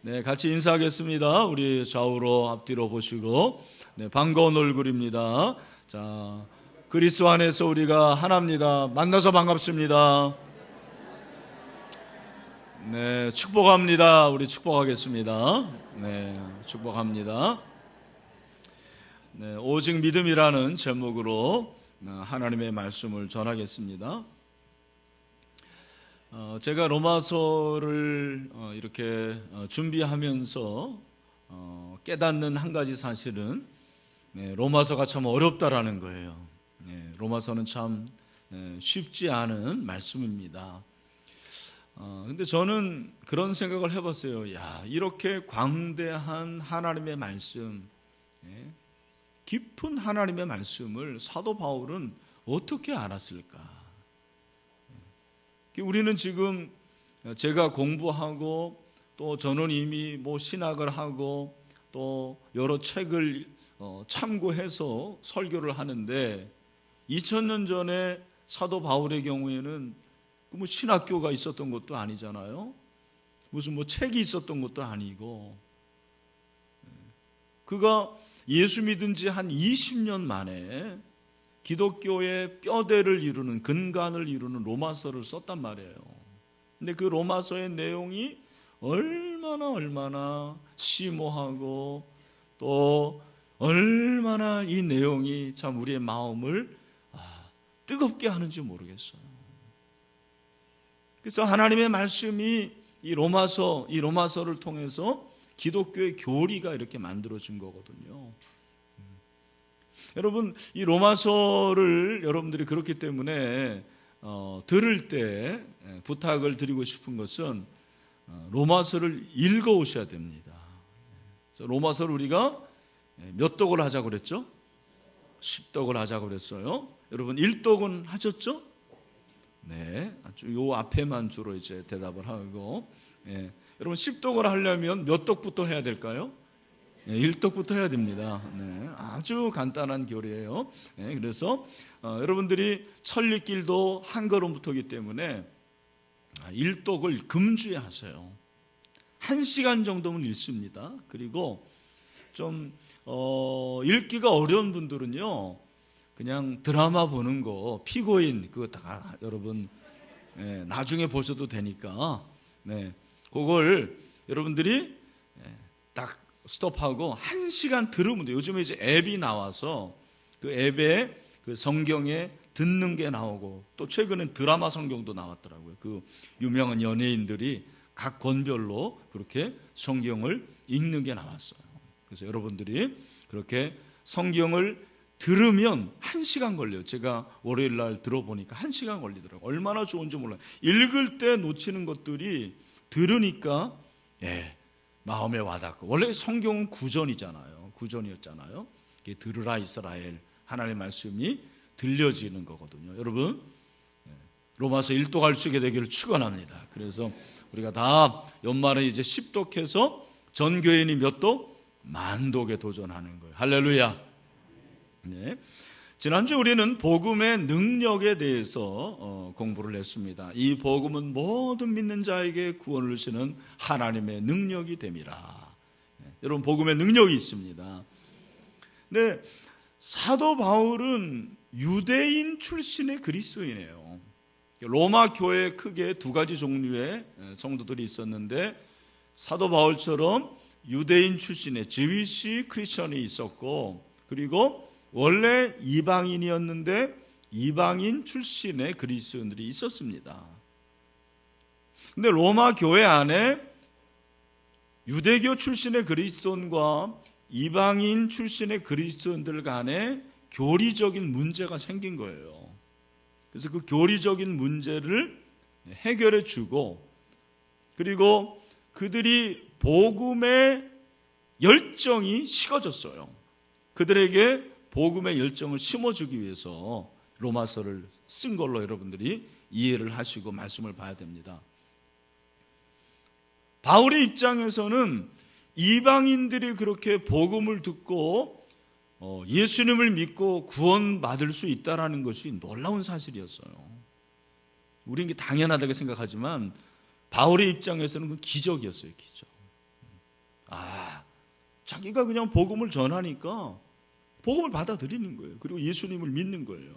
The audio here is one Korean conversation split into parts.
네, 같이 인사하겠습니다. 우리 좌우로 앞뒤로 보시고, 네, 반가운 얼굴입니다. 자, 그리스도 안에서 우리가 하나입니다. 만나서 반갑습니다. 네, 축복합니다. 우리 축복하겠습니다. 네, 축복합니다. 네, 오직 믿음이라는 제목으로 하나님의 말씀을 전하겠습니다. 제가 로마서를 이렇게 준비하면서 깨닫는 한 가지 사실은 로마서가 참 어렵다라는 거예요. 로마서는 참 쉽지 않은 말씀입니다. 근데 저는 그런 생각을 해봤어요. 야, 이렇게 광대한 하나님의 말씀, 깊은 하나님의 말씀을 사도 바울은 어떻게 알았을까? 우리는 지금 제가 공부하고 또 저는 이미 신학을 하고 또 여러 책을 참고해서 설교를 하는데 2000년 전에 사도 바울의 경우에는 신학교가 있었던 것도 아니잖아요. 무슨 책이 있었던 것도 아니고, 그가 예수 믿은 지 한 20년 만에 기독교의 뼈대를 이루는, 근간을 이루는 로마서를 썼단 말이에요. 근데 그 로마서의 내용이 얼마나 심오하고 또 얼마나 이 내용이 참 우리의 마음을 뜨겁게 하는지 모르겠어요. 그래서 하나님의 말씀이 이 로마서를 통해서 기독교의 교리가 이렇게 만들어진 거거든요. 여러분, 이 로마서를 여러분들이 그렇기 때문에 들을 때 부탁을 드리고 싶은 것은 로마서를 읽어 오셔야 됩니다. 그래서 로마서를 우리가 몇 독을 하자고 그랬죠? 10독을 하자고 그랬어요. 여러분 1독은 하셨죠? 네, 요 앞에만 주로 이제 대답을 하고, 여러분 10독을 하려면 몇 독부터 해야 될까요? 1독부터 해야 됩니다. 아주 간단한 교리예요. 그래서 여러분들이 천리길도 한 걸음부터이기 때문에 1독을 금주에 하세요. 1시간 정도면 읽습니다. 그리고 좀 읽기가 어려운 분들은요, 그냥 드라마 보는 거, 피고인 그거 다 여러분 나중에 보셔도 되니까 그걸 여러분들이 딱 스톱하고 1시간 들으면 돼요. 요즘에 이제 앱이 나와서 그 앱에 그 성경에 듣는 게 나오고, 또 최근엔 드라마 성경도 나왔더라고요. 그 유명한 연예인들이 각 권별로 그렇게 성경을 읽는 게 나왔어요. 그래서 여러분들이 그렇게 성경을 들으면 1시간 걸려요. 제가 월요일 날 들어보니까 1시간 걸리더라고요. 얼마나 좋은지 몰라요. 읽을 때 놓치는 것들이 들으니까 마음에 와닿고, 원래 성경은 구전이었잖아요. 들으라 이스라엘, 하나님의 말씀이 들려지는 거거든요. 여러분, 로마서 1독 할 수 있게 되기를 축원합니다. 그래서 우리가 다 연말에 이제 10독해서 전 교인이 몇 독? 만독에 도전하는 거예요. 할렐루야. 지난주 우리는 복음의 능력에 대해서 공부를 했습니다. 이 복음은 모든 믿는 자에게 구원을 주시는 하나님의 능력이 됨이라. 여러분, 복음의 능력이 있습니다. 근데 사도 바울은 유대인 출신의 그리스도인이에요. 로마 교회에 크게 두 가지 종류의 성도들이 있었는데, 사도 바울처럼 유대인 출신의 지위시 크리스천이 있었고, 그리고 원래 이방인이었는데 이방인 출신의 그리스도인들이 있었습니다. 근데 로마 교회 안에 유대교 출신의 그리스도인과 이방인 출신의 그리스도인들 간에 교리적인 문제가 생긴 거예요. 그래서 그 교리적인 문제를 해결해 주고, 그리고 그들이 복음의 열정이 식어졌어요. 그들에게 복음의 열정을 심어주기 위해서 로마서를 쓴 걸로 여러분들이 이해를 하시고 말씀을 봐야 됩니다. 바울의 입장에서는 이방인들이 그렇게 복음을 듣고 예수님을 믿고 구원받을 수 있다는 것이 놀라운 사실이었어요. 우리는 이게 당연하다고 생각하지만 바울의 입장에서는 그 기적이었어요. 기적. 자기가 그냥 복음을 전하니까 복음을 받아들이는 거예요. 그리고 예수님을 믿는 거예요.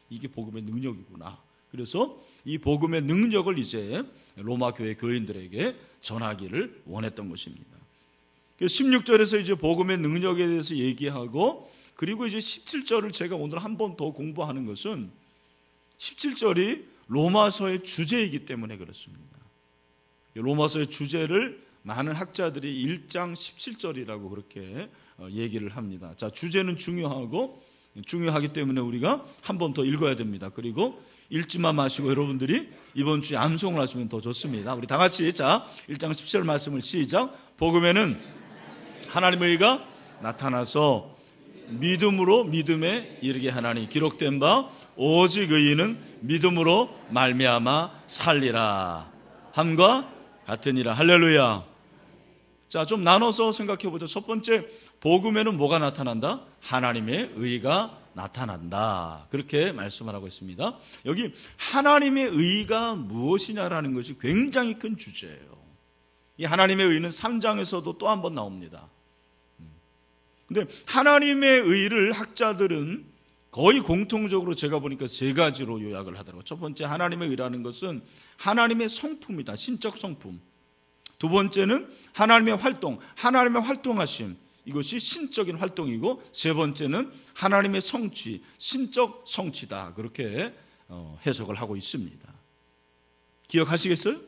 이게 복음의 능력이구나. 그래서 이 복음의 능력을 이제 로마 교회 교인들에게 전하기를 원했던 것입니다. 16절에서 이제 복음의 능력에 대해서 얘기하고, 그리고 이제 17절을 제가 오늘 한 번 더 공부하는 것은 17절이 로마서의 주제이기 때문에 그렇습니다. 로마서의 주제를 많은 학자들이 1장 17절이라고 그렇게 얘기를 합니다. 자, 주제는 중요하기 때문에 우리가 한 번 더 읽어야 됩니다. 그리고 읽지만 마시고 여러분들이 이번 주에 암송을 하시면 더 좋습니다. 우리 다 같이 1장 17절 말씀을 시작. 복음에는 하나님의 의가 나타나서 믿음으로 믿음에 이르게 하나니 기록된 바 오직 의인은 믿음으로 말미암아 살리라 함과 같으니라. 할렐루야. 자, 좀 나눠서 생각해 보죠. 첫 번째, 복음에는 뭐가 나타난다? 하나님의 의가 나타난다. 그렇게 말씀을 하고 있습니다. 여기 하나님의 의가 무엇이냐라는 것이 굉장히 큰 주제예요. 이 하나님의 의는 3장에서도 또 한 번 나옵니다. 근데 하나님의 의를 학자들은 거의 공통적으로 제가 보니까 3가지로 요약을 하더라고요. 첫 번째, 하나님의 의라는 것은 하나님의 성품이다. 신적 성품. 두 번째는 하나님의 활동, 하나님의 활동하심. 이것이 신적인 활동이고, 세 번째는 하나님의 성취, 신적 성취다. 그렇게 해석을 하고 있습니다. 기억하시겠어요?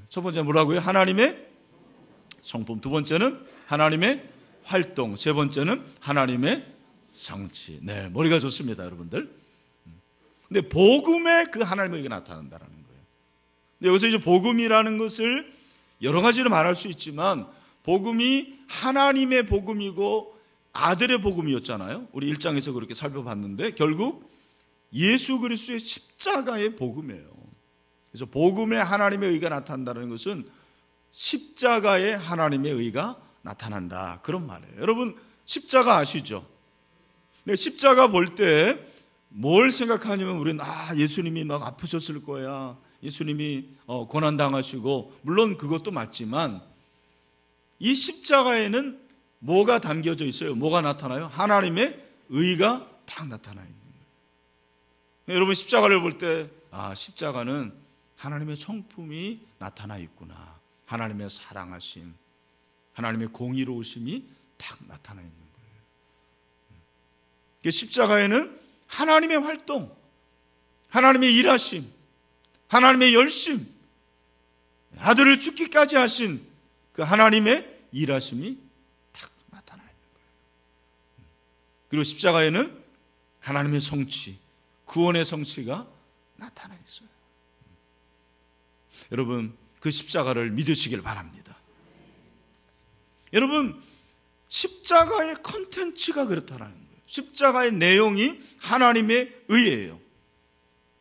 첫 번째 뭐라고요? 하나님의 성품. 두 번째는 하나님의 활동. 세 번째는 하나님의 성취. 머리가 좋습니다, 여러분들. 근데 복음에 그 하나님의 의가 나타난다는 거예요. 근데 여기서 이제 복음이라는 것을 여러 가지로 말할 수 있지만, 복음이 하나님의 복음이고 아들의 복음이었잖아요. 우리 1장에서 그렇게 살펴봤는데 결국 예수 그리스도의 십자가의 복음이에요. 그래서 복음에 하나님의 의가 나타난다는 것은 십자가에 하나님의 의가 나타난다, 그런 말이에요. 여러분, 십자가 아시죠? 근데 십자가 볼 때 뭘 생각하냐면 우리는 예수님이 막 아프셨을 거야, 예수님이 고난당하시고, 물론 그것도 맞지만 이 십자가에는 뭐가 담겨져 있어요? 뭐가 나타나요? 하나님의 의가 딱 나타나 있는 거예요. 여러분, 십자가를 볼 때 십자가는 하나님의 성품이 나타나 있구나, 하나님의 사랑하심, 하나님의 공의로우심이 딱 나타나 있는 거예요. 십자가에는 하나님의 활동, 하나님의 일하심, 하나님의 열심, 아들을 죽기까지 하신 그 하나님의 일하심이 딱 나타나 있는 거예요. 그리고 십자가에는 하나님의 성취, 구원의 성취가 나타나 있어요. 여러분, 그 십자가를 믿으시길 바랍니다. 여러분, 십자가의 컨텐츠가 그렇다는 거예요. 십자가의 내용이 하나님의 의예요.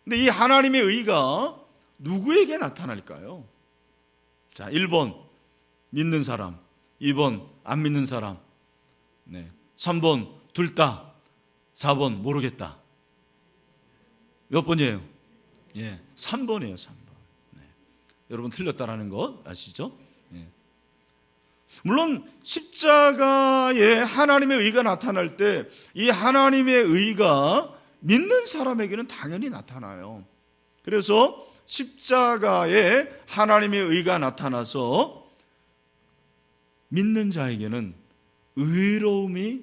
근데 이 하나님의 의가 누구에게 나타날까요? 자, 1번 믿는 사람, 2번 안 믿는 사람, 3번 둘 다, 4번 모르겠다. 몇 번이에요? 3번이에요. 3번. 여러분, 틀렸다라는 거 아시죠? 물론 십자가에 하나님의 의가 나타날 때 이 하나님의 의가 믿는 사람에게는 당연히 나타나요. 그래서 십자가에 하나님의 의가 나타나서 믿는 자에게는 의로움이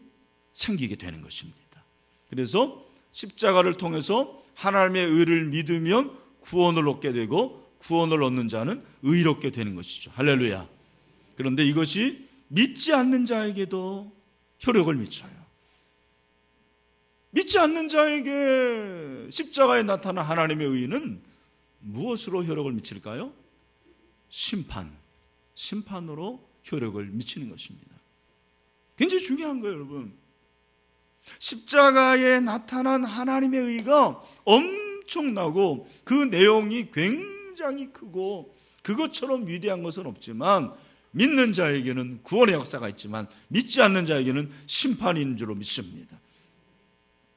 생기게 되는 것입니다. 그래서 십자가를 통해서 하나님의 의를 믿으면 구원을 얻게 되고, 구원을 얻는 자는 의롭게 되는 것이죠. 할렐루야. 그런데 이것이 믿지 않는 자에게도 효력을 미쳐요. 믿지 않는 자에게 십자가에 나타난 하나님의 의는 무엇으로 효력을 미칠까요? 심판으로 효력을 미치는 것입니다. 굉장히 중요한 거예요, 여러분. 십자가에 나타난 하나님의 의가 엄청나고 그 내용이 굉장히 크고 그것처럼 위대한 것은 없지만, 믿는 자에게는 구원의 역사가 있지만 믿지 않는 자에게는 심판인 줄로 믿습니다.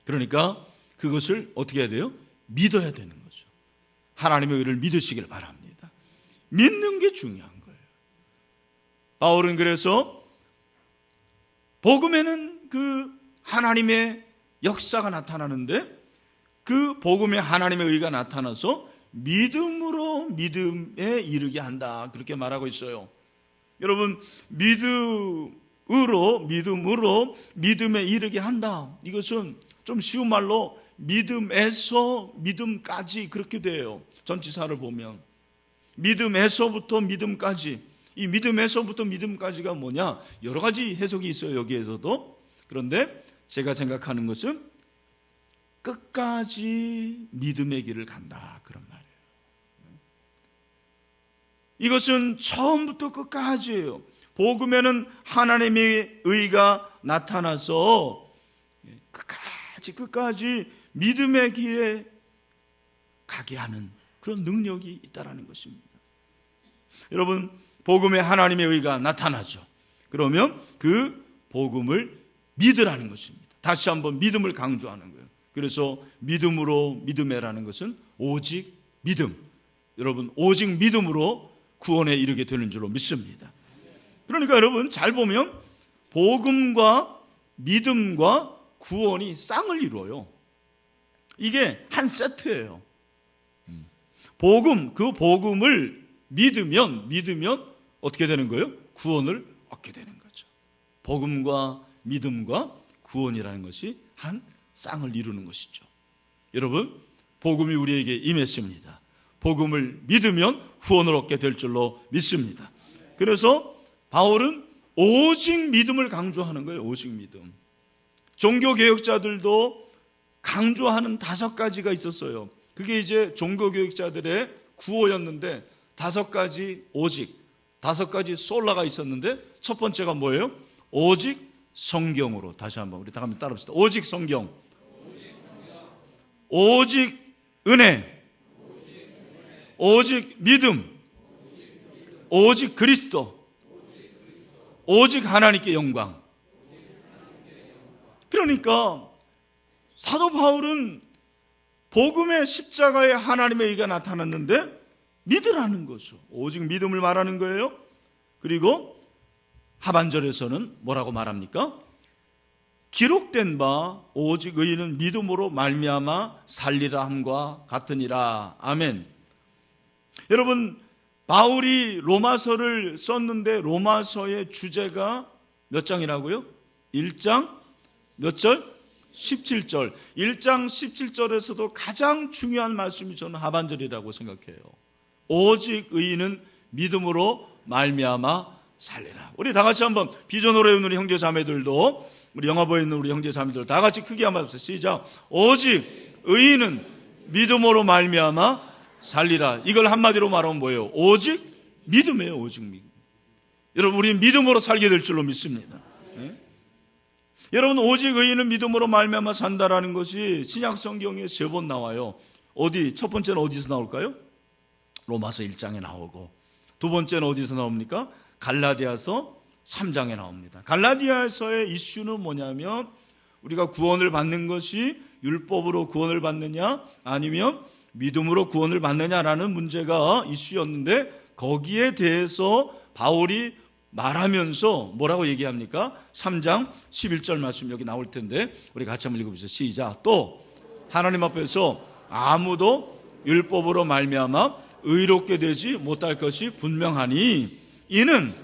그러니까 그것을 어떻게 해야 돼요? 믿어야 되는 거죠. 하나님의 의를 믿으시길 바랍니다. 믿는 게 중요한 거예요. 바울은 그래서 복음에는 그 하나님의 역사가 나타나는데 그 복음에 하나님의 의가 나타나서 믿음으로 믿음에 이르게 한다, 그렇게 말하고 있어요. 여러분, 믿음으로 믿음에 이르게 한다, 이것은 좀 쉬운 말로 믿음에서 믿음까지, 그렇게 돼요. 전치사를 보면 믿음에서부터 믿음까지. 이 믿음에서부터 믿음까지가 뭐냐, 여러 가지 해석이 있어요, 여기에서도. 그런데 제가 생각하는 것은 끝까지 믿음의 길을 간다, 그런 말이에요. 이것은 처음부터 끝까지예요. 복음에는 하나님의 의가 나타나서 끝까지 믿음의 길에 가게 하는 그런 능력이 있다는 것입니다. 여러분, 복음에 하나님의 의가 나타나죠. 그러면 그 복음을 믿으라는 것입니다. 다시 한번 믿음을 강조하는 거예요. 그래서 믿음으로 믿음에라는 것은 오직 믿음. 여러분, 오직 믿음으로 구원에 이르게 되는 줄로 믿습니다. 그러니까 여러분, 잘 보면 복음과 믿음과 구원이 쌍을 이루어요. 이게 한 세트예요. 복음, 그 복음을 믿으면 어떻게 되는 거예요? 구원을 얻게 되는 거죠. 복음과 믿음과 구원이라는 것이 한 쌍을 이루는 것이죠. 여러분, 복음이 우리에게 임했습니다. 복음을 믿으면 구원을 얻게 될 줄로 믿습니다. 그래서 바울은 오직 믿음을 강조하는 거예요. 오직 믿음. 종교개혁자들도 강조하는 5가지가 있었어요. 그게 이제 종교개혁자들의 구호였는데 5가지 오직, 5가지 솔라가 있었는데 첫 번째가 뭐예요? 오직 성경으로. 다시 한번 우리 다 한번 따라합시다. 오직 성경, 오직 은혜, 오직 믿음, 오직 그리스도, 오직 하나님께 영광. 그러니까 사도 바울은 복음의 십자가에 하나님의 의가 나타났는데 믿으라는 거죠. 오직 믿음을 말하는 거예요. 그리고 하반절에서는 뭐라고 말합니까? 기록된 바 오직 의인은 믿음으로 말미암아 살리라 함과 같으니라. 아멘. 여러분, 바울이 로마서를 썼는데 로마서의 주제가 몇 장이라고요? 1장 몇 절? 17절. 1장 17절에서도 가장 중요한 말씀이 저는 하반절이라고 생각해요. 오직 의인은 믿음으로 말미암아 살리라. 우리 다 같이 한번 비전으로 있는 우리 형제 자매들도, 우리 영화보에 있는 우리 형제 자매들 다 같이 크게 한번 해보세요. 시작. 오직 의인은 믿음으로 말미암아 살리라. 이걸 한마디로 말하면 뭐예요? 오직 믿음이에요. 오직 믿음. 여러분, 우리는 믿음으로 살게 될 줄로 믿습니다. 네? 여러분, 오직 의인은 믿음으로 말미암아 산다라는 것이 신약 성경에 3번 나와요. 어디? 첫 번째는 어디서 나올까요? 로마서 1장에 나오고, 두 번째는 어디서 나옵니까? 갈라디아서 3장에 나옵니다. 갈라디아서의 이슈는 뭐냐면 우리가 구원을 받는 것이 율법으로 구원을 받느냐 아니면 믿음으로 구원을 받느냐라는 문제가 이슈였는데, 거기에 대해서 바울이 말하면서 뭐라고 얘기합니까? 3장 11절 말씀 여기 나올 텐데 우리 같이 한번 읽어보세요. 시작. 또 하나님 앞에서 아무도 율법으로 말미암아 의롭게 되지 못할 것이 분명하니 이는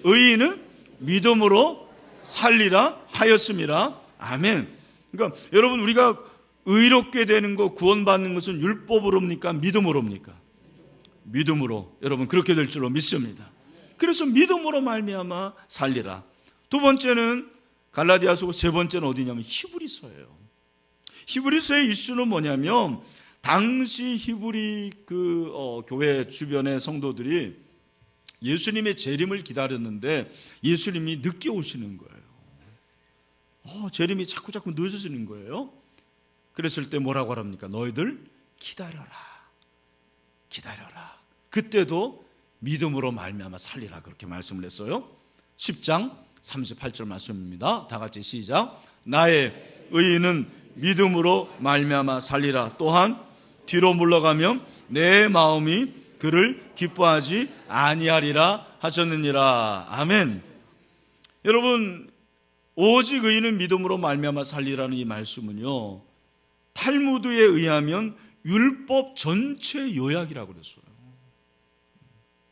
의인은 믿음으로 살리라 하였음이라. 아멘. 그러니까 여러분, 우리가 의롭게 되는 거, 구원받는 것은 율법으로입니까? 믿음으로입니까? 믿음으로. 여러분, 그렇게 될 줄로 믿습니다. 그래서 믿음으로 말미암아 살리라. 두 번째는 갈라디아서고, 세 번째는 어디냐면 히브리서예요. 히브리서의 이슈는 뭐냐면 당시 히브리 교회 주변의 성도들이 예수님의 재림을 기다렸는데 예수님이 늦게 오시는 거예요. 재림이 자꾸 늦어지는 거예요. 그랬을 때 뭐라고 합니까? 너희들 기다려라. 그때도 믿음으로 말미암아 살리라, 그렇게 말씀을 했어요. 10장 38절 말씀입니다. 다 같이 시작. 나의 의인은 믿음으로 말미암아 살리라. 또한 뒤로 물러가면 내 마음이 그를 기뻐하지 아니하리라 하셨느니라. 아멘. 여러분, 오직 의인은 믿음으로 말미암아 살리라는 이 말씀은요, 탈무드에 의하면 율법 전체 요약이라고 그랬어요.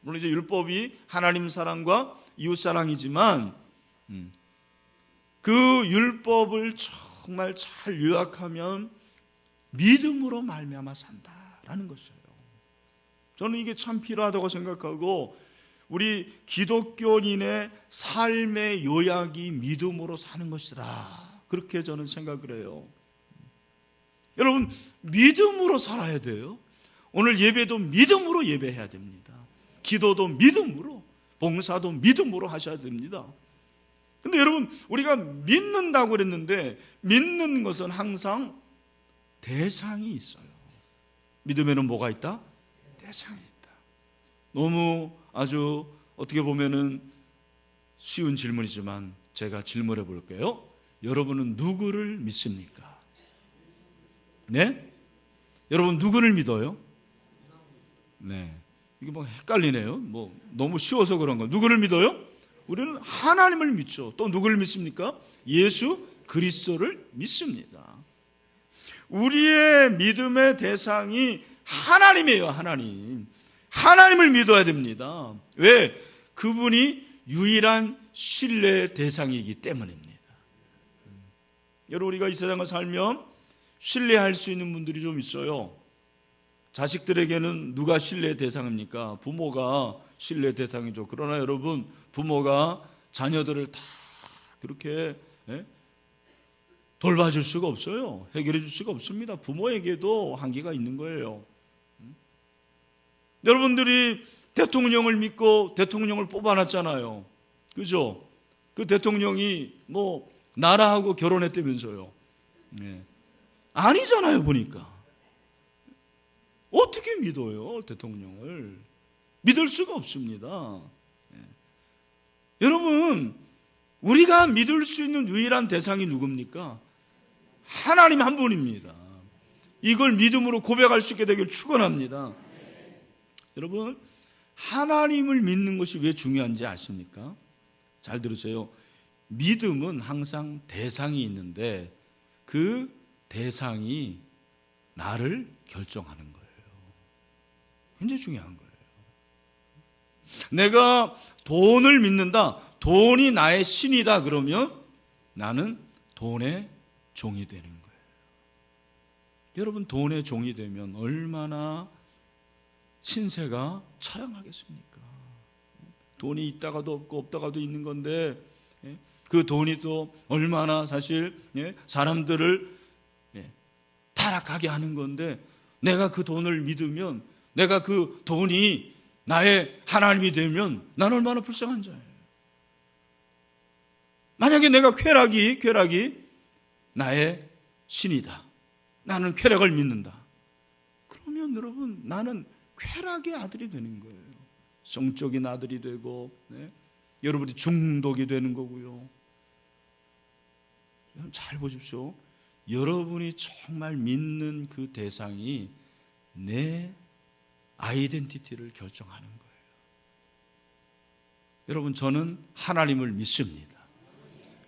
물론 이제 율법이 하나님 사랑과 이웃 사랑이지만 그 율법을 정말 잘 요약하면 믿음으로 말미암아 산다라는 것이에요. 저는 이게 참 필요하다고 생각하고, 우리 기독교인의 삶의 요약이 믿음으로 사는 것이라, 그렇게 저는 생각을 해요. 여러분, 믿음으로 살아야 돼요. 오늘 예배도 믿음으로 예배해야 됩니다. 기도도 믿음으로, 봉사도 믿음으로 하셔야 됩니다. 근데 여러분, 우리가 믿는다고 그랬는데 믿는 것은 항상 대상이 있어요. 믿음에는 뭐가 있다? 대상이 있다. 너무 아주 어떻게 보면은 쉬운 질문이지만 제가 질문해 볼게요. 여러분은 누구를 믿습니까? 네? 여러분 누구를 믿어요? 네. 이게 뭐 헷갈리네요. 뭐 너무 쉬워서 그런 거. 누구를 믿어요? 우리는 하나님을 믿죠. 또 누구를 믿습니까? 예수 그리스도를 믿습니다. 우리의 믿음의 대상이 하나님이에요. 하나님. 하나님을 믿어야 됩니다. 왜? 그분이 유일한 신뢰의 대상이기 때문입니다. 여러분, 우리가 이 세상을 살면 신뢰할 수 있는 분들이 좀 있어요. 자식들에게는 누가 신뢰의 대상입니까? 부모가 신뢰의 대상이죠. 그러나 여러분, 부모가 자녀들을 다 그렇게 돌봐줄 수가 없어요. 해결해 줄 수가 없습니다. 부모에게도 한계가 있는 거예요. 여러분들이 대통령을 믿고 대통령을 뽑아놨잖아요. 그죠? 그 대통령이 뭐 나라하고 결혼했다면서요. 네. 아니잖아요, 보니까. 어떻게 믿어요, 대통령을? 믿을 수가 없습니다. 네. 여러분, 우리가 믿을 수 있는 유일한 대상이 누굽니까? 하나님 한 분입니다. 이걸 믿음으로 고백할 수 있게 되길 축원합니다. 여러분, 하나님을 믿는 것이 왜 중요한지 아십니까? 잘 들으세요. 믿음은 항상 대상이 있는데 그 대상이 나를 결정하는 거예요. 굉장히 중요한 거예요. 내가 돈을 믿는다, 돈이 나의 신이다 그러면 나는 돈의 종이 되는 거예요. 여러분, 돈의 종이 되면 얼마나 신세가 처량하겠습니까? 돈이 있다가도 없고 없다가도 있는 건데, 그 돈이 또 얼마나 사실 사람들을 타락하게 하는 건데, 내가 그 돈을 믿으면, 내가 그 돈이 나의 하나님이 되면 난 얼마나 불쌍한 자예요. 만약에 내가 쾌락이 나의 신이다, 나는 쾌락을 믿는다, 그러면 여러분, 나는 쾌락의 아들이 되는 거예요. 성적인 아들이 되고, 여러분이 중독이 되는 거고요. 잘 보십시오. 여러분이 정말 믿는 그 대상이 내 아이덴티티를 결정하는 거예요. 여러분, 저는 하나님을 믿습니다.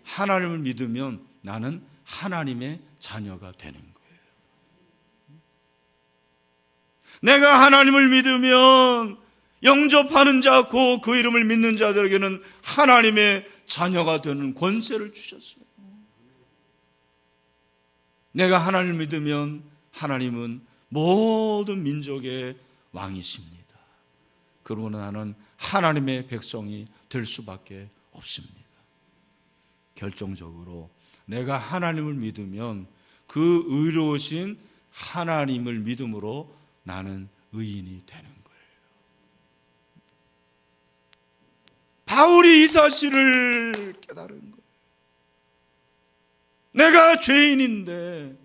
하나님을 믿으면 나는 하나님의 자녀가 되는 거예요. 내가 하나님을 믿으면 영접하는 자, 그 이름을 믿는 자들에게는 하나님의 자녀가 되는 권세를 주셨어요. 내가 하나님을 믿으면 하나님은 모든 민족의 왕이십니다. 그러므로 나는 하나님의 백성이 될 수밖에 없습니다. 결정적으로 내가 하나님을 믿으면 그 의로우신 하나님을 믿음으로 나는 의인이 되는 거예요. 바울이 이 사실을 깨달은 거예요. 내가 죄인인데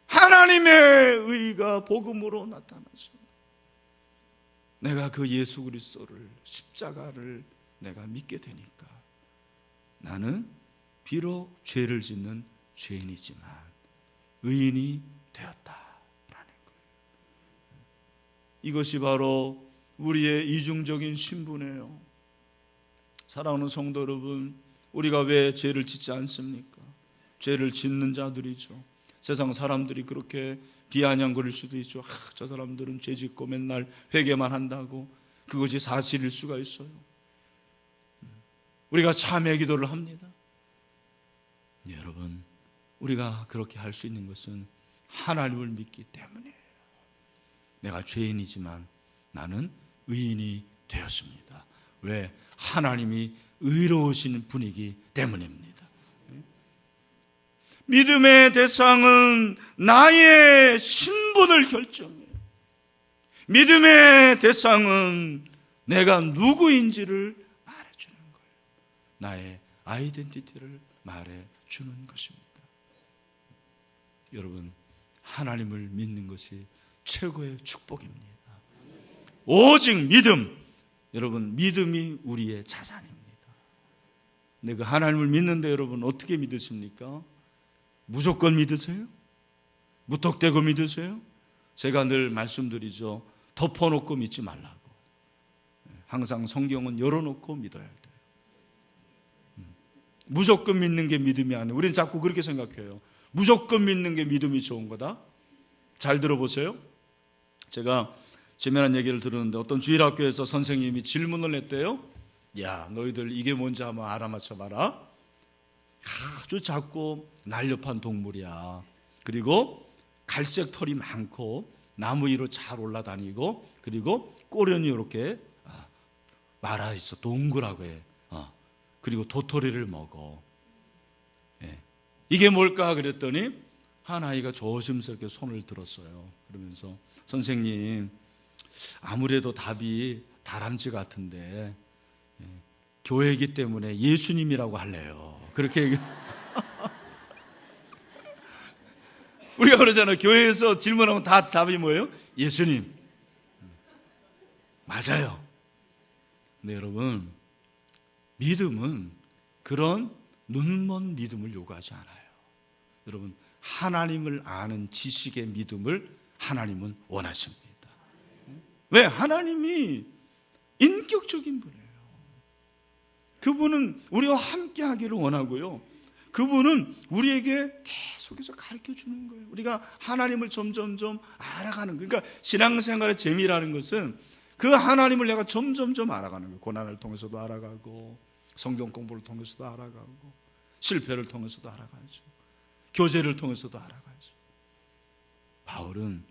하나님의 의가 복음으로 나타나서 내가 그 예수 그리스도를, 십자가를 내가 믿게 되니까 나는 비록 죄를 짓는 죄인이지만 의인이 되었다라는 거예요. 이것이 바로 우리의 이중적인 신분이에요. 사랑하는 성도 여러분, 우리가 왜 죄를 짓지 않습니까? 죄를 짓는 자들이죠. 세상 사람들이 그렇게 비아냥거릴 수도 있죠. 저 사람들은 죄 짓고 맨날 회개만 한다고. 그것이 사실일 수가 있어요. 우리가 참회 기도를 합니다. 네, 여러분, 우리가 그렇게 할 수 있는 것은 하나님을 믿기 때문이에요. 내가 죄인이지만 나는 의인이 되었습니다. 왜? 하나님이 의로우신 분이기 때문입니다. 믿음의 대상은 나의 신분을 결정해요. 믿음의 대상은 내가 누구인지를 말해주는 거예요. 나의 아이덴티티를 말해주는 것입니다. 여러분, 하나님을 믿는 것이 최고의 축복입니다. 오직 믿음, 여러분, 믿음이 우리의 자산입니다. 근데 그 하나님을 믿는데 여러분 어떻게 믿으십니까? 무조건 믿으세요? 무턱대고 믿으세요? 제가 늘 말씀드리죠. 덮어놓고 믿지 말라고. 항상 성경은 열어놓고 믿어야 돼요. 무조건 믿는 게 믿음이 아니에요. 우리는 자꾸 그렇게 생각해요. 무조건 믿는 게 믿음이 좋은 거다. 잘 들어보세요. 제가 재미난 얘기를 들었는데 어떤 주일학교에서 선생님이 질문을 했대요. 야, 너희들 이게 뭔지 한번 알아맞혀봐라. 아주 작고 날렵한 동물이야. 그리고 갈색 털이 많고 나무 위로 잘 올라다니고 그리고 꼬리는 이렇게 말아 있어. 동그랗게 해. 그리고 도토리를 먹어. 이게 뭘까 그랬더니 한 아이가 조심스럽게 손을 들었어요. 그러면서 선생님, 아무래도 답이 다람쥐 같은데 교회이기 때문에 예수님이라고 할래요. 그렇게 얘기. 우리가 그러잖아요. 교회에서 질문하면 다 답이 뭐예요? 예수님. 맞아요. 근데 여러분, 믿음은 그런 눈먼 믿음을 요구하지 않아요. 여러분, 하나님을 아는 지식의 믿음을 하나님은 원하십니다. 왜? 하나님이 인격적인 분이에요. 그분은 우리와 함께 하기를 원하고요. 그분은 우리에게 계속해서 가르쳐 주는 거예요. 우리가 하나님을 점점점 알아가는 거예요. 그러니까 신앙생활의 재미라는 것은 그 하나님을 내가 점점점 알아가는 거예요. 고난을 통해서도 알아가고 성경 공부를 통해서도 알아가고 실패를 통해서도 알아가죠. 교제를 통해서도 알아가죠. 바울은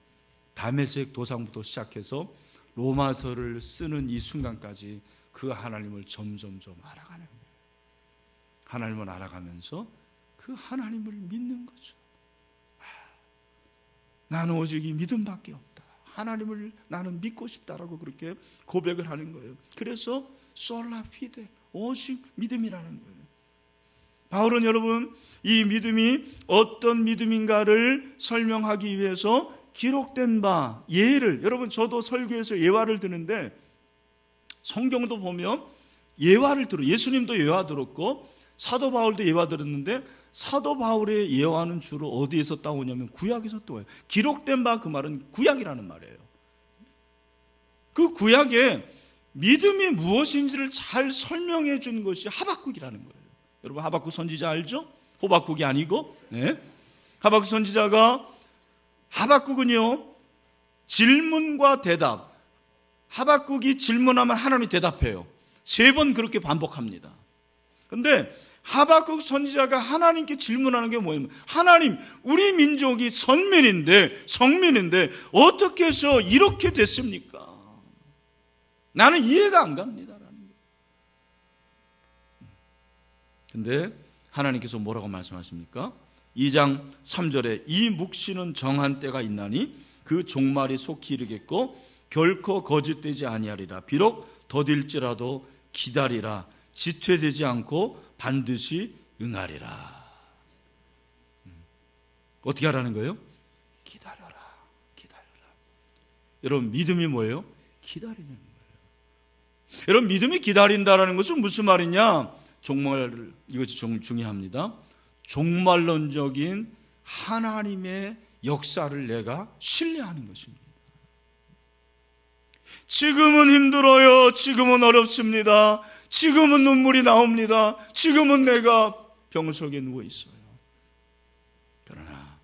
다메섹 도상부터 시작해서 로마서를 쓰는 이 순간까지 그 하나님을 점점점 알아가는 거예요. 하나님을 알아가면서 그 하나님을 믿는 거죠. 나는 오직 이 믿음밖에 없다. 하나님을 나는 믿고 싶다라고 그렇게 고백을 하는 거예요. 그래서 솔라 피데, 오직 믿음이라는 거예요. 바울은 여러분, 이 믿음이 어떤 믿음인가를 설명하기 위해서 기록된 바 예를, 여러분 저도 설교에서 예화를 드는데 성경도 보면 예화를 들어, 예수님도 예화 들었고 사도 바울도 예화 들었는데 사도 바울의 예화는 주로 어디에서 따오냐면 구약에서 따와요. 기록된 바 그 말은 구약이라는 말이에요. 그 구약에 믿음이 무엇인지를 잘 설명해 준 것이 하박국이라는 거예요. 여러분 하박국 선지자 알죠? 호박국이 아니고 하박국 선지자가 하박국은요 질문과 대답, 하박국이 질문하면 하나님이 대답해요. 3번 그렇게 반복합니다. 근데 하박국 선지자가 하나님께 질문하는 게 뭐예요? 하나님, 우리 민족이 성민인데 어떻게 해서 이렇게 됐습니까? 나는 이해가 안 갑니다. 근데 하나님께서 뭐라고 말씀하십니까? 2장 3절에 이 묵시는 정한 때가 있나니 그 종말이 속히 이르겠고 결코 거짓되지 아니하리라. 비록 더딜지라도 기다리라. 지퇴되지 않고 반드시 응하리라. 어떻게 하라는 거예요? 기다려라. 여러분 믿음이 뭐예요? 기다리는 거예요. 여러분 믿음이 기다린다라는 것은 무슨 말이냐? 정말 이것이 중요합니다. 종말론적인 하나님의 역사를 내가 신뢰하는 것입니다. 지금은 힘들어요. 지금은 어렵습니다. 지금은 눈물이 나옵니다. 지금은 내가 병석에 누워 있어요. 그러나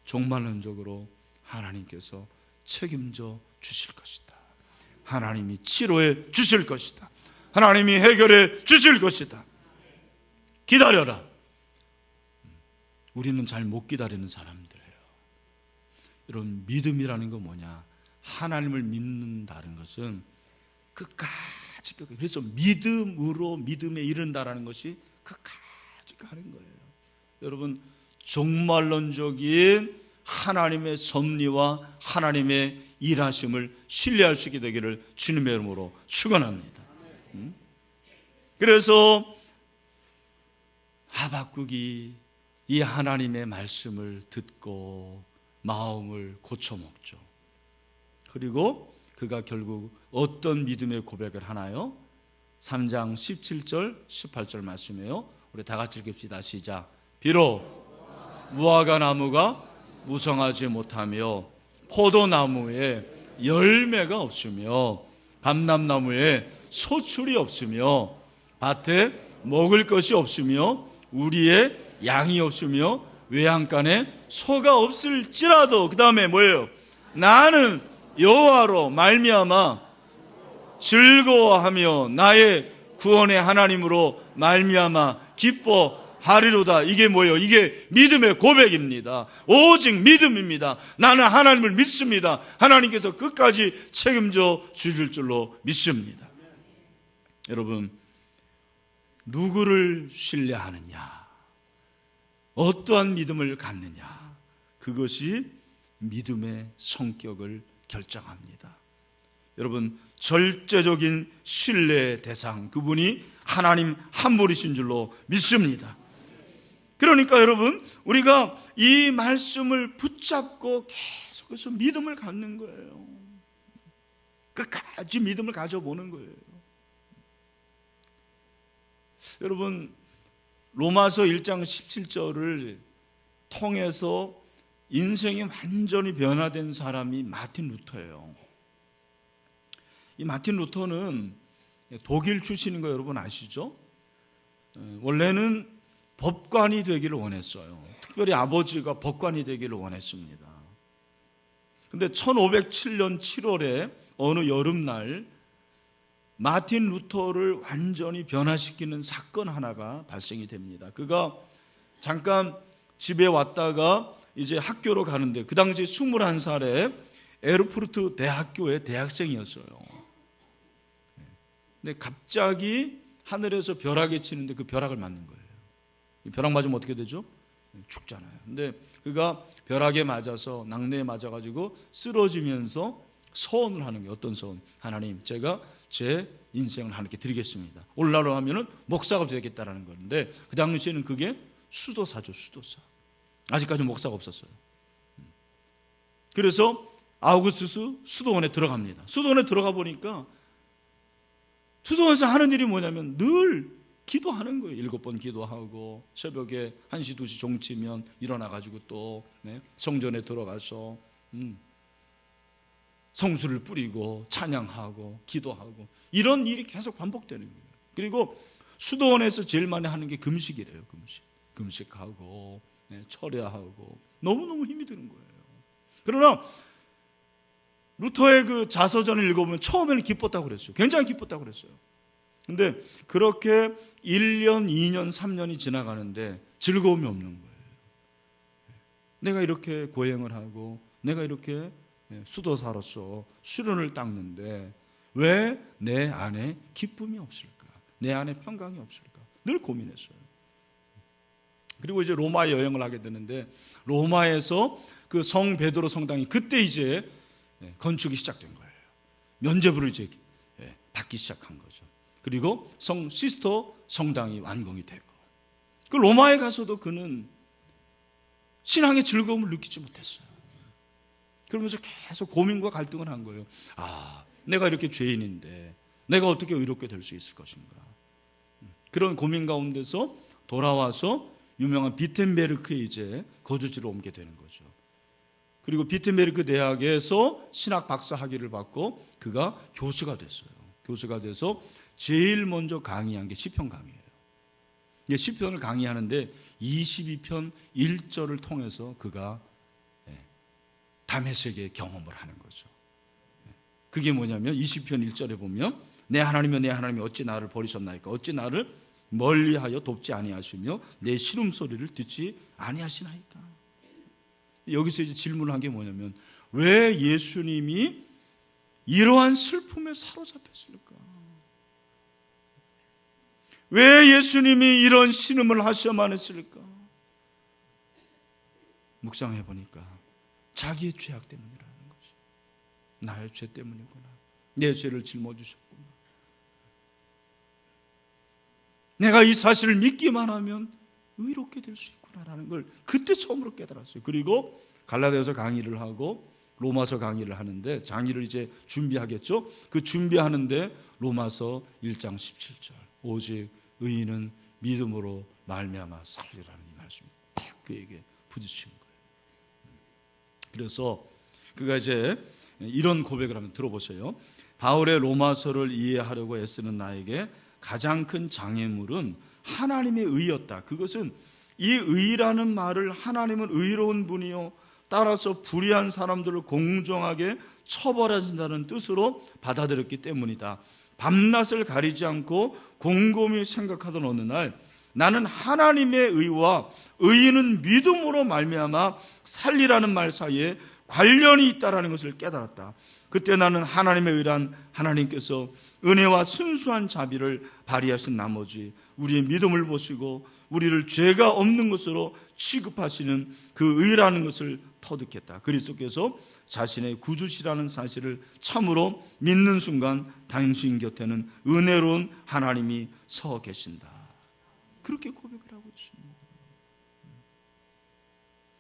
종말론적으로 하나님께서 책임져 주실 것이다. 하나님이 치료해 주실 것이다. 하나님이 해결해 주실 것이다. 기다려라. 우리는 잘 못 기다리는 사람들이에요. 여러분, 믿음이라는 건 뭐냐? 하나님을 믿는다는 것은 끝까지, 그래서 믿음으로 믿음에 이른다라는 것이 끝까지 가는 거예요. 여러분, 종말론적인 하나님의 섭리와 하나님의 일하심을 신뢰할 수 있게 되기를 주님의 이름으로 축원합니다. 그래서 하박국이 이 하나님의 말씀을 듣고 마음을 고쳐먹죠. 그리고 그가 결국 어떤 믿음의 고백을 하나요? 3장 17절 18절 말씀이에요. 우리 다 같이 읽읍시다. 시작. 비록 무화과 나무가 무성하지 못하며 포도나무에 열매가 없으며 감람나무에 소출이 없으며 밭에 먹을 것이 없으며 우리의 양이 없으며 외양간에 소가 없을지라도, 그 다음에 뭐예요? 나는 여호와로 말미암아 즐거워하며 나의 구원의 하나님으로 말미암아 기뻐하리로다. 이게 뭐예요? 이게 믿음의 고백입니다. 오직 믿음입니다. 나는 하나님을 믿습니다. 하나님께서 끝까지 책임져 주실 줄로 믿습니다. 여러분, 누구를 신뢰하느냐, 어떠한 믿음을 갖느냐, 그것이 믿음의 성격을 결정합니다. 여러분, 절대적인 신뢰의 대상, 그분이 하나님 한 분이신 줄로 믿습니다. 그러니까 여러분, 우리가 이 말씀을 붙잡고 계속해서 믿음을 갖는 거예요. 끝까지 믿음을 가져보는 거예요. 여러분, 로마서 1장 17절을 통해서 인생이 완전히 변화된 사람이 마틴 루터예요. 이 마틴 루터는 독일 출신인 거 여러분 아시죠? 원래는 법관이 되기를 원했어요. 특별히 아버지가 법관이 되기를 원했습니다. 근데 1507년 7월에 어느 여름날 마틴 루터를 완전히 변화시키는 사건 하나가 발생이 됩니다. 그가 잠깐 집에 왔다가 이제 학교로 가는데, 그 당시 21살에 에르푸르트 대학교의 대학생이었어요. 근데 갑자기 하늘에서 벼락이 치는데 그 벼락을 맞는 거예요. 벼락 맞으면 어떻게 되죠? 죽잖아요. 근데 그가 벼락에 맞아서, 낙뢰에 맞아가지고 쓰러지면서 서원을 하는 게, 어떤 서원? 하나님, 제가 제 인생을 하나님께 드리겠습니다. 오늘날로 하면은 목사가 되겠다라는 건데, 그 당시에는 그게 수도사죠, 수도사. 아직까지 목사가 없었어요. 그래서 아우구스투스 수도원에 들어갑니다. 수도원에 들어가 보니까 수도원에서 하는 일이 뭐냐면 늘 기도하는 거예요. 7번 기도하고, 새벽에 1시 2시 종치면 일어나가지고 또 성전에 들어가서 성수를 뿌리고 찬양하고 기도하고, 이런 일이 계속 반복되는 거예요. 그리고 수도원에서 제일 많이 하는 게 금식이래요. 금식하고 철야하고, 너무너무 힘이 드는 거예요. 그러나 루터의 그 자서전을 읽어보면 처음에는 기뻤다고 그랬어요. 굉장히 기뻤다고 그랬어요. 근데 그렇게 1년, 2년, 3년이 지나가는데 즐거움이 없는 거예요. 내가 이렇게 고행을 하고, 내가 이렇게 수도사로서 수련을 닦는데 왜 내 안에 기쁨이 없을까? 내 안에 평강이 없을까? 늘 고민했어요. 그리고 이제 로마 여행을 하게 되는데, 로마에서 그 성 베드로 성당이 그때 이제 건축이 시작된 거예요. 면죄부를 이제 받기 시작한 거죠. 그리고 성 시스터 성당이 완공이 되고, 그 로마에 가서도 그는 신앙의 즐거움을 느끼지 못했어요. 그러면서 계속 고민과 갈등을 한 거예요. 아, 내가 이렇게 죄인인데 내가 어떻게 의롭게 될 수 있을 것인가. 그런 고민 가운데서 돌아와서 유명한 비텐베르크에 이제 거주지로 옮게 되는 거죠. 그리고 비트메르크 대학에서 신학 박사 학위를 받고 그가 교수가 됐어요. 교수가 돼서 제일 먼저 강의한 게 시편 강의예요. 시편을 강의하는데 22편 1절을 통해서 그가 다메섹의 경험을 하는 거죠. 그게 뭐냐면 20편 1절에 보면 내 하나님이여 내 하나님이 어찌 나를 버리셨나이까 어찌 나를 멀리하여 돕지 아니하시며 내 신음소리를 듣지 아니하시나이까. 여기서 이제 질문을 한 게 뭐냐면 왜 예수님이 이러한 슬픔에 사로잡혔을까? 왜 예수님이 이런 신음을 하셔야만 했을까? 묵상해 보니까 자기의 죄악 때문이라는 거죠. 나의 죄 때문이구나. 내 죄를 짊어지셨구나. 내가 이 사실을 믿기만 하면 의롭게 될 수 있구나라는 걸 그때 처음으로 깨달았어요. 그리고 갈라디아서 강의를 하고 로마서 강의를 하는데 장의를 이제 준비하겠죠. 그 준비하는데 로마서 1장 17절 오직 의인은 믿음으로 말미암아 살리라는 이 말씀이 딱 그에게 부딪힌 거예요. 그래서 그가 이제 이런 고백을 한번 들어보세요. 바울의 로마서를 이해하려고 애쓰는 나에게 가장 큰 장애물은 하나님의 의였다. 그것은 이 의라는 말을 하나님은 의로운 분이요 따라서 불의한 사람들을 공정하게 처벌하신다는 뜻으로 받아들였기 때문이다. 밤낮을 가리지 않고 곰곰이 생각하던 어느 날 나는 하나님의 의와 의인은 믿음으로 말미암아 살리라는 말 사이에 관련이 있다는 것을 깨달았다. 그때 나는 하나님의 의란 하나님께서 은혜와 순수한 자비를 발휘하신 나머지 우리의 믿음을 보시고 우리를 죄가 없는 것으로 취급하시는 그 의라는 것을 터득했다. 그리스도께서 자신의 구주시라는 사실을 참으로 믿는 순간 당신 곁에는 은혜로운 하나님이 서 계신다. 그렇게 고백을 하고 있습니다.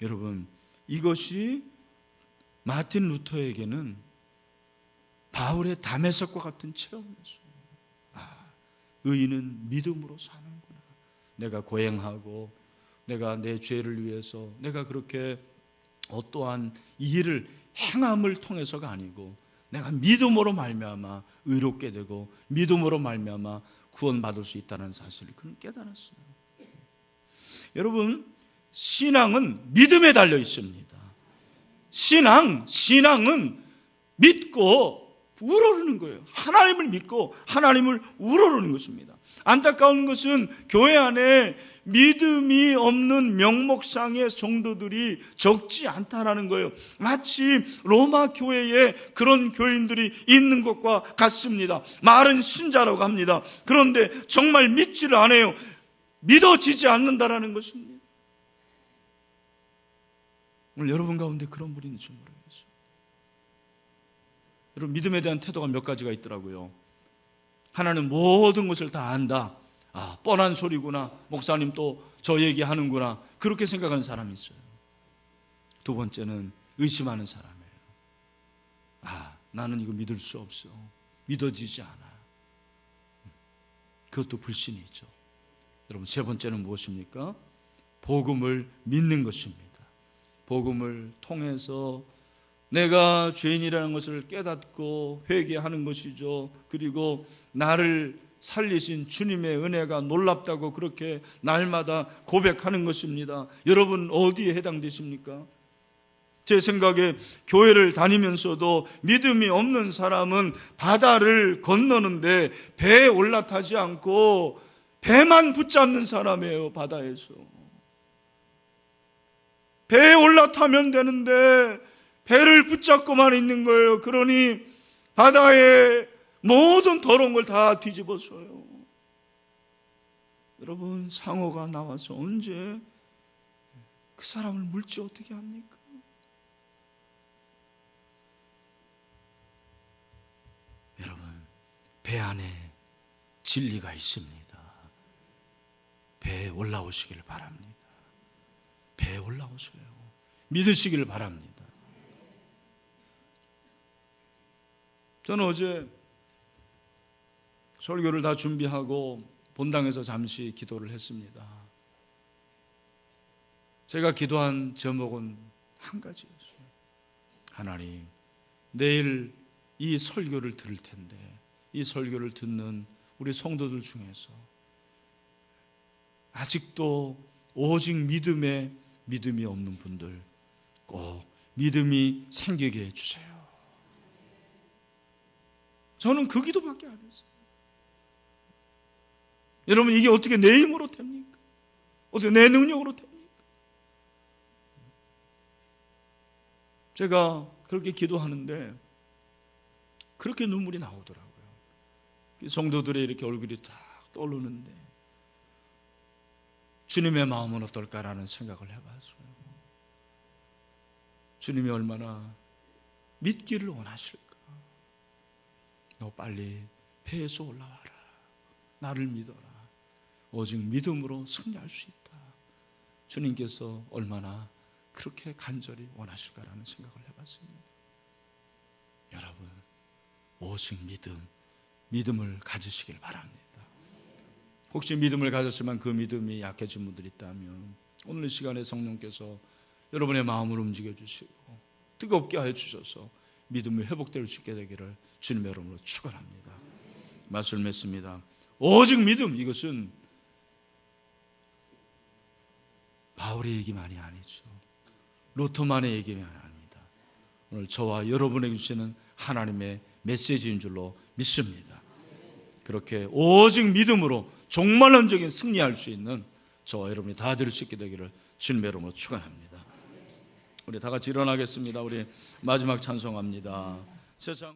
여러분, 이것이 마틴 루터에게는 바울의 다메섹과 같은 체험이었어요. 의인은 믿음으로 사는구나. 내가 고행하고 내가 내 죄를 위해서 내가 그렇게 어떠한 일을 행함을 통해서가 아니고 내가 믿음으로 말미암아 의롭게 되고 믿음으로 말미암아 구원받을 수 있다는 사실을 그는 깨달았어요. 여러분, 신앙은 믿음에 달려 있습니다. 신앙은 믿고 우러르는 거예요. 하나님을 믿고 하나님을 우러르는 것입니다. 안타까운 것은 교회 안에 믿음이 없는 명목상의 성도들이 적지 않다라는 거예요. 마치 로마 교회에 그런 교인들이 있는 것과 같습니다. 말은 신자라고 합니다. 그런데 정말 믿지를 않아요. 믿어지지 않는다라는 것입니다. 오늘 여러분 가운데 그런 분이 있는지 모르겠어요. 여러분, 믿음에 대한 태도가 몇 가지가 있더라고요. 하나는 모든 것을 다 안다. 뻔한 소리구나. 목사님 또 저 얘기하는구나. 그렇게 생각하는 사람이 있어요. 두 번째는 의심하는 사람이에요. 나는 이거 믿을 수 없어. 믿어지지 않아. 그것도 불신이죠. 여러분, 세 번째는 무엇입니까? 복음을 믿는 것입니다. 복음을 통해서 내가 죄인이라는 것을 깨닫고 회개하는 것이죠. 그리고 나를 살리신 주님의 은혜가 놀랍다고 그렇게 날마다 고백하는 것입니다. 여러분, 어디에 해당되십니까? 제 생각에 교회를 다니면서도 믿음이 없는 사람은 바다를 건너는데 배에 올라타지 않고 배만 붙잡는 사람이에요. 바다에서 배에 올라타면 되는데 배를 붙잡고만 있는 거예요. 그러니 바다에 모든 더러운 걸 다 뒤집어서요. 여러분, 상어가 나와서 언제 그 사람을 물지 어떻게 합니까? 여러분, 배 안에 진리가 있습니다. 배에 올라오시길 바랍니다. 배에 올라오세요. 믿으시길 바랍니다. 저는 어제 설교를 다 준비하고 본당에서 잠시 기도를 했습니다. 제가 기도한 제목은 한 가지였어요. 하나님, 내일 이 설교를 들을 텐데 이 설교를 듣는 우리 성도들 중에서 아직도 오직 믿음이 없는 분들 꼭 믿음이 생기게 해주세요. 저는 그 기도밖에 안 했어요. 여러분, 이게 어떻게 내 힘으로 됩니까? 어떻게 내 능력으로 됩니까? 제가 그렇게 기도하는데 그렇게 눈물이 나오더라고요. 성도들의 이렇게 얼굴이 딱 떠오르는데 주님의 마음은 어떨까라는 생각을 해봤어요. 주님이 얼마나 믿기를 원하실까? 너 빨리 배에서 올라와라. 나를 믿어라. 오직 믿음으로 승리할 수 있다. 주님께서 얼마나 그렇게 간절히 원하실까라는 생각을 해봤습니다. 여러분, 오직 믿음을 가지시길 바랍니다. 혹시 믿음을 가졌지만 그 믿음이 약해진 분들이 있다면 오늘 이 시간에 성령께서 여러분의 마음을 움직여 주시고 뜨겁게 하여 주셔서 믿음이 회복될 수 있게 되기를 주님의 이름으로 축원합니다. 말씀을 맺습니다. 오직 믿음, 이것은 바울의 얘기만이 아니죠. 루터만의 얘기만이 아닙니다. 오늘 저와 여러분에게 주시는 하나님의 메시지인 줄로 믿습니다. 그렇게 오직 믿음으로 종말론적인 승리할 수 있는 저와 여러분이 다 될 수 있게 되기를 주님의 이름으로 축원합니다. 우리 다 같이 일어나겠습니다. 우리 마지막 찬송합니다. 세상